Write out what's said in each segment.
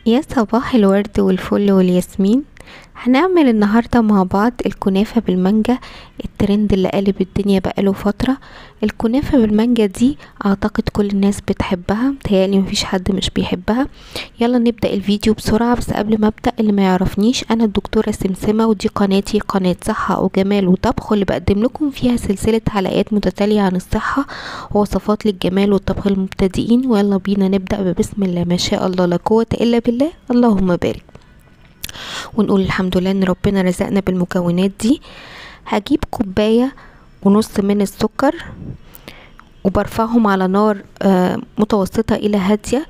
يا صباح الورد والفل والياسمين. هنعمل النهاردة مع بعض الكنافة بالمانجا، الترند اللي قالب الدنيا بقاله فترة. الكنافة بالمانجا دي اعتقد كل الناس بتحبها، متهيألي مفيش حد مش بيحبها. يلا نبدأ الفيديو بسرعة. بس قبل ما ابدأ، اللي ما يعرفنيش، انا الدكتورة سمسمة، ودي قناتي قناة صحة وجمال وطبخ، اللي بقدم لكم فيها سلسلة حلقات متتالية عن الصحة ووصفات للجمال والطبخ المبتدئين. ويلا بينا نبدأ بسم الله ما شاء الله لا قوة الا بالله، اللهم بارك. ونقول الحمد لله ان ربنا رزقنا بالمكونات دي. هجيب كوباية ونص من السكر، وبرفعهم على نار متوسطة الى هادية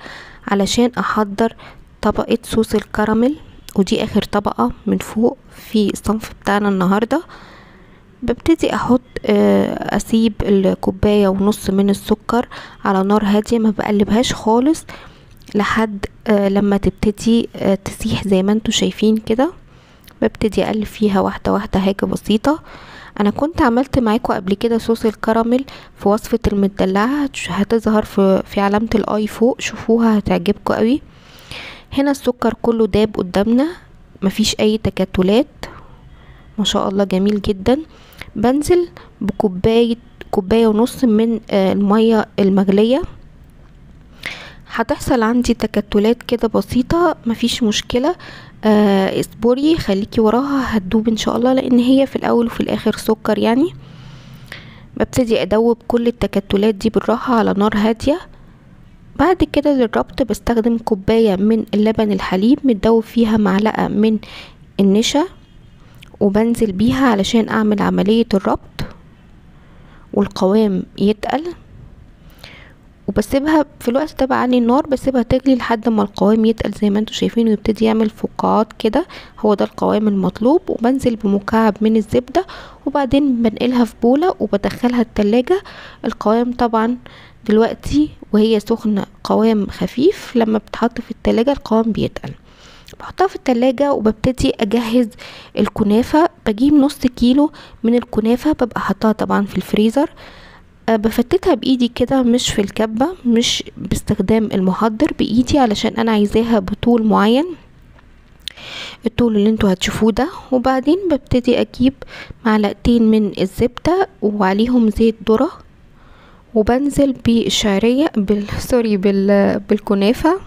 علشان احضر طبقة صوص الكراميل، ودي اخر طبقة من فوق في الصنف بتاعنا النهاردة. ببتدي احط اسيب الكوباية ونص من السكر على نار هادية، ما بقلبهاش خالص لحد لما تبتدي تسيح زي ما انتوا شايفين كده. ببتدي اقلب فيها واحده واحده، حاجه بسيطه. انا كنت عملت معاكم قبل كده صوص الكراميل في وصفه المدلعه، هتظهر في علامه الاي فوق، شوفوها هتعجبكم قوي. هنا السكر كله داب قدامنا، مفيش اي تكتلات، ما شاء الله جميل جدا. بنزل كوبايه ونص من الميه المغليه. هتحصل عندي تكتلات كده بسيطة، مفيش مشكلة. اصبري خليكي وراها، هتدوب ان شاء الله، لان هي في الاول وفي الاخر سكر يعني. ببتدي ادوب كل التكتلات دي بالراحة على نار هادية. بعد كده للربط بستخدم كوباية من اللبن الحليب متدوب فيها معلقة من النشا، وبنزل بيها علشان اعمل عملية الربط والقوام يتقل. وبسيبها في الوقت ده بعلي النار، بسيبها تغلي لحد ما القوام يتقل زي ما انتوا شايفين، ويبتدي يعمل فقاعات كده، هو ده القوام المطلوب. وبنزل بمكعب من الزبدة، وبعدين بنقلها في بولة وبدخلها التلاجة. القوام طبعا دلوقتي وهي سخنة قوام خفيف، لما بتحط في التلاجة القوام بيتقل. بحطها في التلاجة وببتدي اجهز الكنافة. بجيب نص كيلو من الكنافة، ببقى حطها طبعا في الفريزر. بفتتها بايدي كده، مش في الكبة، مش باستخدام المحضر، بايدي، علشان انا عايزاها بطول معين، الطول اللي انتوا هتشوفوه ده. وبعدين ببتدي اجيب معلقتين من الزبدة وعليهم زيت ذرة، وبنزل بالشعرية بالكنافة،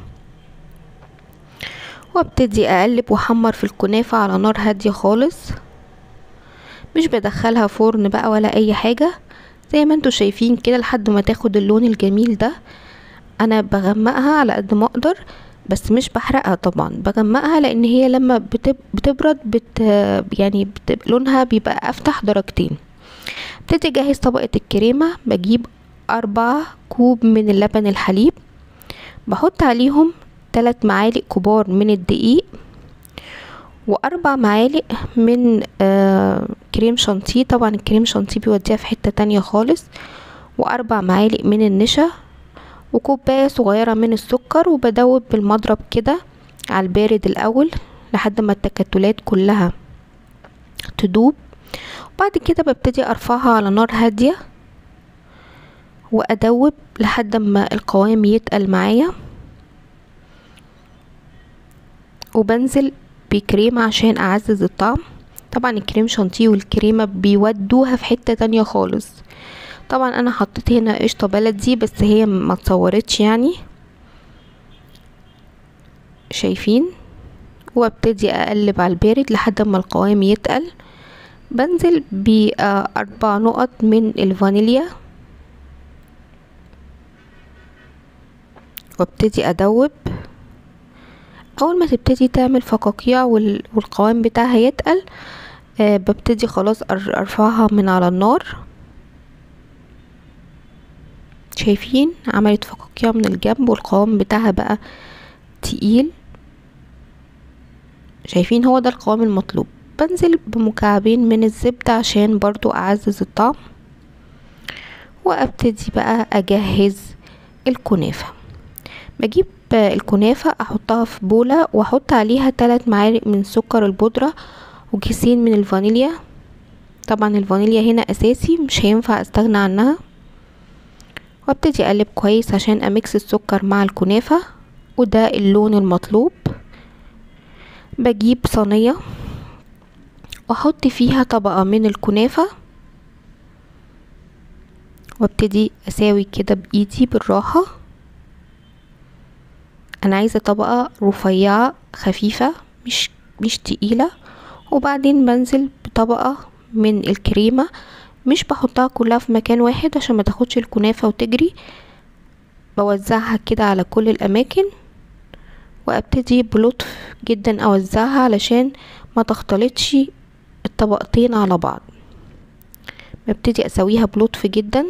وابتدي اقلب واحمر في الكنافة على نار هادية خالص. مش بدخلها فرن بقى ولا اي حاجة، زي ما انتوا شايفين كده لحد ما تاخد اللون الجميل ده. انا بغمقها على قد ما اقدر، بس مش بحرقها طبعا، بغمقها لان هي لما بتبرد لونها بيبقى افتح درجتين. ابتدي اجهز طبقة الكريمة. بجيب 4 كوب من اللبن الحليب، بحط عليهم 3 معالق كبار من الدقيق، و4 معالق من كريم شانتيه. طبعا الكريم شانتيه بيوديها في حتة تانية خالص. و4 معالق من النشا، وكوباية صغيرة من السكر. وبدوب بالمضرب كده على البارد الاول لحد ما التكتلات كلها تدوب. وبعد كده ببتدي ارفعها على نار هادية وادوب لحد ما القوام يتقل معايا. وبنزل بكريمة عشان اعزز الطعم. طبعا الكريم شانتيه والكريمة بيودوها في حتة تانية خالص. طبعا انا حطيت هنا قشطة بلدي، بس هي ما اتصورتش يعني، شايفين. وابتدي اقلب على البارد لحد ما القوام يتقل. بنزل ب4 نقط من الفانيليا، وابتدي ادوب. اول ما تبتدي تعمل فقاقيع والقوام بتاعها يتقل، ببتدي خلاص ارفعها من على النار. شايفين عملت فقاقيع من الجنب والقوام بتاعها بقى تقيل، شايفين، هو ده القوام المطلوب. بنزل بمكعبين من الزبدة عشان برضو اعزز الطعم. وابتدي بقى اجهز الكنافة. بجيب الكنافة احطها في بولة، واحط عليها 3 معالق من سكر البودرة وكيسين من الفانيليا. طبعا الفانيليا هنا اساسي، مش هينفع استغنى عنها. وابتدي اقلب كويس عشان اميكس السكر مع الكنافة، وده اللون المطلوب. بجيب صينية واحط فيها طبقة من الكنافة وابتدي اساوي كده بايدي بالراحة. انا عايزة طبقة رفيعة خفيفة مش تقيلة. وبعدين بنزل بطبقة من الكريمة، مش بحطها كلها في مكان واحد عشان ما تاخدش الكنافة وتجري، بوزعها كده على كل الاماكن وابتدي بلطف جدا اوزعها علشان ما تختلطش الطبقتين على بعض. ببتدي اسويها بلطف جدا.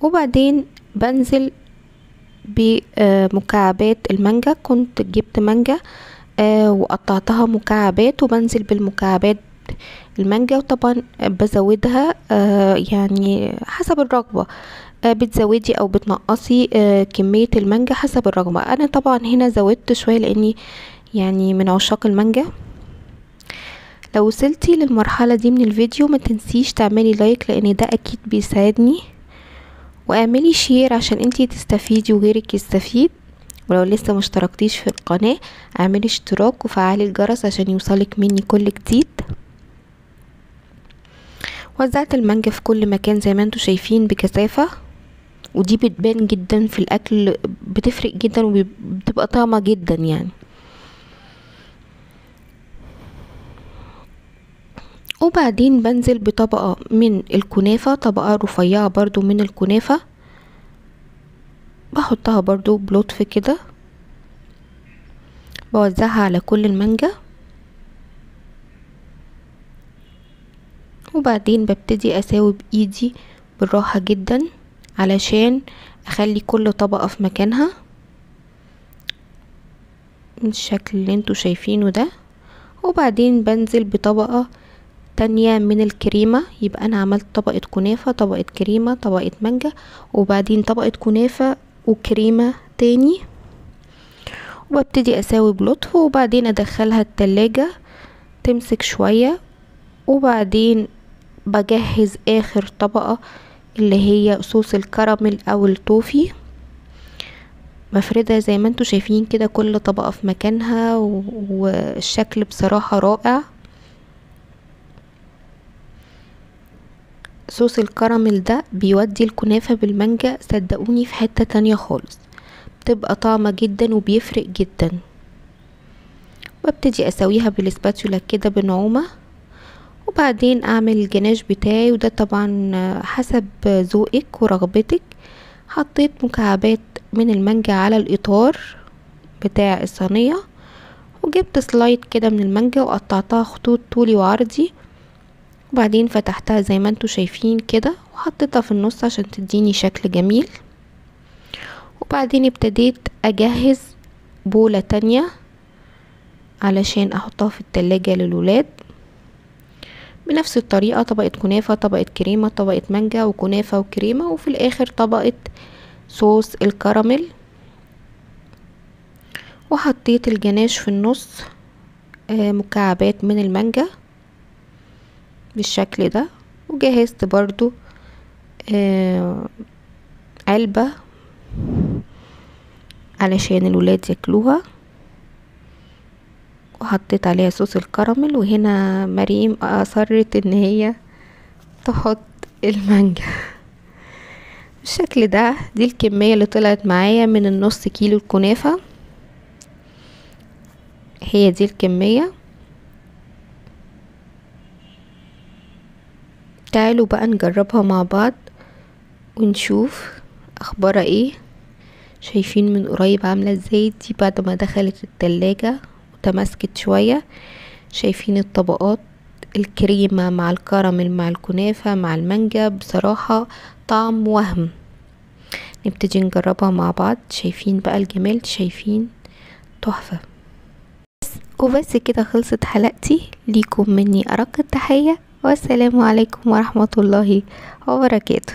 وبعدين بنزل بمكعبات المانجا. كنت جبت مانجا وقطعتها مكعبات وبنزل بالمكعبات المانجا، وطبعا بزودها يعني حسب الرغبة، بتزودي او بتنقصي كمية المانجا حسب الرغبة. انا طبعا هنا زودت شوية لاني يعني من عشاق المانجا. لو وصلتي للمرحلة دي من الفيديو ما تنسيش تعملي لايك لان ده اكيد بيساعدني، واعملي شير عشان انتي تستفيدي وغيرك يستفيد. ولو لسه مشتركتيش في القناة اعملي اشتراك وفعلي الجرس عشان يوصلك مني كل جديد. وزعت المانجا في كل مكان زي ما انتوا شايفين بكثافة، ودي بتبان جدا في الاكل، بتفرق جدا وبتبقى طعمة جدا يعني. وبعدين بنزل بطبقة من الكنافة، طبقة رفيعة برضو من الكنافة، بحطها برضو بلطف كده، بوزعها على كل المانجا. وبعدين ببتدي اساوي بايدي بالراحة جدا علشان اخلي كل طبقة في مكانها بالشكل اللي انتوا شايفينه ده. وبعدين بنزل بطبقة تانية من الكريمة، يبقى انا عملت طبقة كنافة، طبقة كريمة، طبقة مانجا، وبعدين طبقة كنافة وكريمة تاني، وببتدي اساوي بلطف. وبعدين ادخلها التلاجة تمسك شوية. وبعدين بجهز اخر طبقة اللي هي صوص الكراميل او التوفي، بفردها زي ما انتوا شايفين كده كل طبقة في مكانها، والشكل بصراحة رائع. صوص الكراميل ده بيودي الكنافة بالمانجا صدقوني في حتة تانية خالص، بتبقى طعمة جدا وبيفرق جدا. وابتدي اسويها بالاسباتولا كده بنعومة. وبعدين اعمل الجناش بتاعي، وده طبعا حسب ذوقك ورغبتك. حطيت مكعبات من المانجا على الاطار بتاع الصينية، وجبت سلايد كده من المانجا وقطعتها خطوط طولي وعرضي. وبعدين فتحتها زي ما انتوا شايفين كده وحطيتها في النص عشان تديني شكل جميل. وبعدين ابتديت اجهز بولة تانية علشان احطها في التلاجة للولاد بنفس الطريقة، طبقة كنافة، طبقة كريمة، طبقة مانجا وكنافة وكريمة، وفي الاخر طبقة صوص الكراميل. وحطيت الجناش في النص مكعبات من المانجا بالشكل ده. وجهزت برضو علبة علشان الولاد ياكلوها، وحطيت عليها صوص الكراميل. وهنا مريم اصرت ان هي تحط المانجا بالشكل ده. دي الكمية اللي طلعت معايا من النص كيلو الكنافة، هي دي الكمية. تعالوا بقى نجربها مع بعض ونشوف اخبارها ايه. شايفين من قريب عاملة ازاي دي بعد ما دخلت التلاجة وتماسكت شوية. شايفين الطبقات، الكريمة مع الكراميل مع الكنافة مع المانجا، بصراحة طعم وهم. نبتدي نجربها مع بعض. شايفين بقى الجمال، شايفين تحفة. وبس كده خلصت حلقتي. ليكم مني أرق التحية، والسلام عليكم ورحمة الله وبركاته.